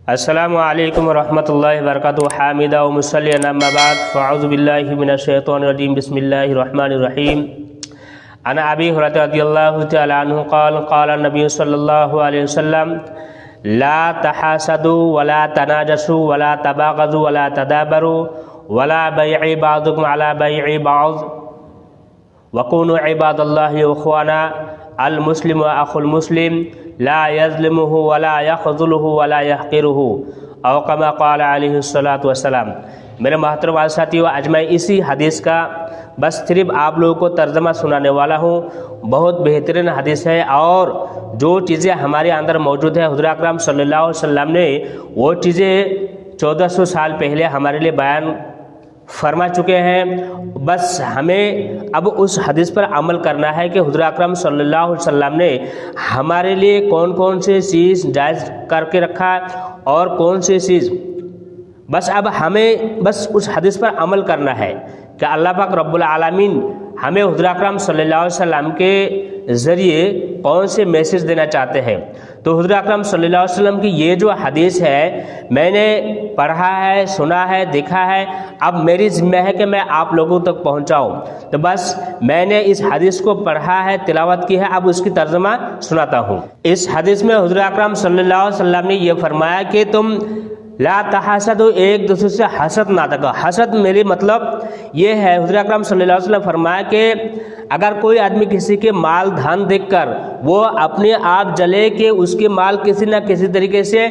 السلام علیکم ورحمۃ اللہ وبرکاتہ حامدہ و مصلیٰ اما بعد فاعوذ باللہ من الشیطان الرجیم بسم اللہ الرحمن الرحیم عن ابی ہریرہ رضی اللہ تعالی عنہ قال قال النبی صلی اللہ علیہ وسلم لا تحاسدوا ولا تناجشوا ولا تباغضوا ولا تدابروا ولا بیع بعضکم علی بیع بعض وکونوا عباد اللہ اخوانا المسلم اخو المسلم لا یظلمہ ولا یخذلہ ولا یحقرہ او کما قال علیہ الصلوۃ والسلام۔ میرے محترم ساتھیو، آج میں اسی حدیث کا بس صرف آپ لوگوں کو ترجمہ سنانے والا ہوں۔ بہت بہترین حدیث ہے اور جو چیزیں ہمارے اندر موجود ہے حضور اکرم صلی اللہ علیہ وسلم نے وہ چیزیں 1400 سال پہلے ہمارے لیے بیان فرما چکے ہیں۔ بس ہمیں اب اس حدیث پر عمل کرنا ہے کہ حضور اکرم صلی اللہ علیہ وسلم نے ہمارے لیے کون کون سے چیز جائز کر کے رکھا اور کون سی چیز، بس اب ہمیں بس اس حدیث پر عمل کرنا ہے کہ اللہ پاک رب العالمین ہمیں حضور اکرم صلی اللہ علیہ وسلم کے ذریعے کون سے میسج دینا چاہتے ہیں۔ تو حضور اکرم صلی اللہ علیہ وسلم کی یہ جو حدیث ہے میں نے پڑھا ہے، سنا ہے، دیکھا ہے، اب میری ذمہ ہے کہ میں آپ لوگوں تک پہنچاؤں۔ تو بس میں نے اس حدیث کو پڑھا ہے، تلاوت کی ہے، اب اس کی ترجمہ سناتا ہوں۔ اس حدیث میں حضور اکرم صلی اللہ علیہ وسلم نے یہ فرمایا کہ تم لا تحاسدو، ایک دوسرے سے حسد نہ کرو۔ حسد میری مطلب یہ ہے، حضور اکرم صلی اللہ علیہ وسلم فرمایا کہ اگر کوئی آدمی کسی کے مال دھن دیکھ کر وہ اپنے آپ جلے کہ اس کے مال کسی نہ کسی طریقے سے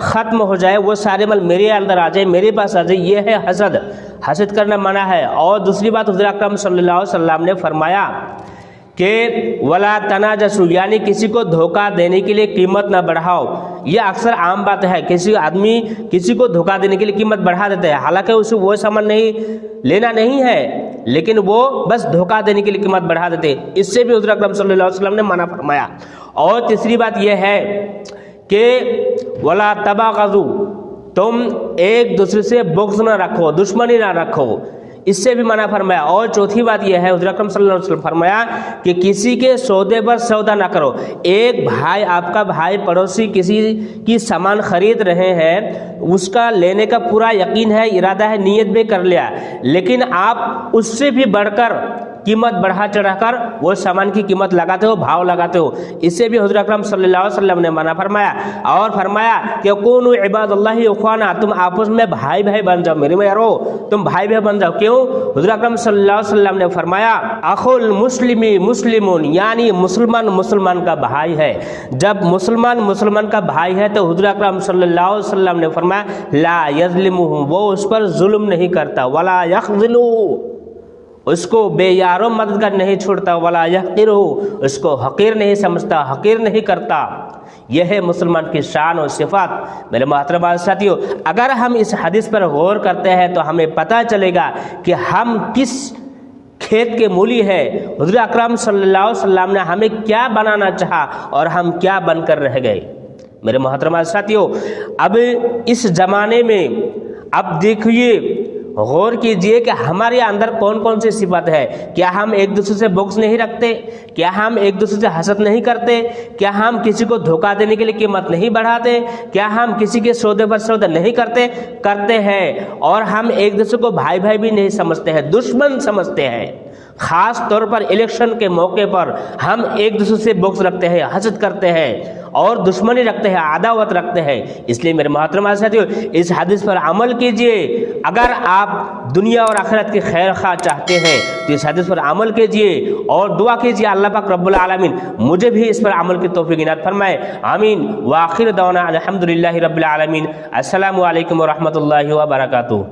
ختم ہو جائے، وہ سارے مال میرے اندر آ جائے، میرے پاس آ جائے، یہ ہے حسد۔ حسد کرنا منع ہے۔ اور دوسری بات حضور اکرم صلی اللہ علیہ وسلم نے فرمایا کہ ولا تناجشوا، یعنی کسی کو دھوکہ دینے کے لیے قیمت نہ بڑھاؤ۔ یہ اکثر عام بات ہے، کسی آدمی کسی کو دھوکہ دینے کے لیے قیمت بڑھا دیتا ہے، حالانکہ اسے وہ سامان نہیں لینا نہیں ہے، لیکن وہ بس دھوکہ دینے کے لیے قیمت بڑھا دیتے۔ اس سے بھی حضور اکرم صلی اللہ علیہ وسلم نے منع فرمایا۔ اور تیسری بات یہ ہے کہ ولا تباغضوا، تم ایک دوسرے سے بغض نہ رکھو، دشمنی نہ رکھو، اس سے بھی منع فرمایا۔ اور چوتھی بات یہ ہے، حضور اکرم صلی اللہ علیہ وسلم فرمایا کہ کسی کے سودے پر سودا نہ کرو۔ ایک بھائی، آپ کا بھائی پڑوسی کسی کی سامان خرید رہے ہیں، اس کا لینے کا پورا یقین ہے، ارادہ ہے، نیت بھی کر لیا، لیکن آپ اس سے بھی بڑھ کر قیمت بڑھا چڑھا کر وہ سامان کی قیمت لگاتے ہو، بھاؤ لگاتے ہو، اس سے بھی حضور اکرم صلی اللہ علیہ وسلم نے منع فرمایا۔ اور فرمایا کہ کونوا عباد اللہ اخوانا، تم آپس میں بھائی بھائی بن جاؤ، میرے یارو تم بھائی بھائی بن جاؤ۔ کیوں؟ حضور اکرم صلی اللہ علیہ وسلم نے فرمایا اخو المسلم مسلمون، یعنی مسلمان کا بھائی ہے۔ جب مسلمان کا بھائی ہے تو حضور اکرم صلی اللہ علیہ وسلم نے فرمایا لا یظلمہ، وہ اس پر ظلم نہیں کرتا، ولا یخذلہ، اس کو بے یارو مددگار نہیں چھوڑتا، ولا یحقرہ، اس کو حقیر نہیں سمجھتا، حقیر نہیں کرتا۔ یہ ہے مسلمان کی شان اور صفات۔ میرے محترم ساتھیو، اگر ہم اس حدیث پر غور کرتے ہیں تو ہمیں پتہ چلے گا کہ ہم کس کھیت کے مولی ہے۔ حضور اکرم صلی اللہ علیہ وسلم نے ہمیں کیا بنانا چاہا اور ہم کیا بن کر رہ گئے۔ میرے محترم ساتھیو، اب اس زمانے میں اب دیکھیے، غور کیجئے کہ ہمارے اندر کون کون سی صفات ہے۔ کیا ہم ایک دوسرے سے بغض نہیں رکھتے؟ کیا ہم ایک دوسرے سے حسد نہیں کرتے؟ کیا ہم کسی کو دھوکہ دینے کے لیے قیمت نہیں بڑھاتے؟ کیا ہم کسی کے سودے پر سودا نہیں کرتے ہیں؟ اور ہم ایک دوسرے کو بھائی بھائی بھی نہیں سمجھتے ہیں، دشمن سمجھتے ہیں۔ خاص طور پر الیکشن کے موقع پر ہم ایک دوسرے سے بغض رکھتے ہیں، حسد کرتے ہیں اور دشمنی رکھتے ہیں، عداوت رکھتے ہیں۔ اس لیے میرے محترم ساتھیو، اس حدیث پر عمل کیجئے۔ اگر آپ دنیا اور آخرت کی خیر خواہ چاہتے ہیں تو اس حدیث پر عمل کیجئے اور دعا کیجئے اللہ پاک رب العالمین مجھے بھی اس پر عمل کی توفیق عنایت فرمائے، آمین۔ وآخر دعوانا الحمدللہ رب العالمین۔ السلام علیکم ورحمۃ اللہ وبرکاتہ۔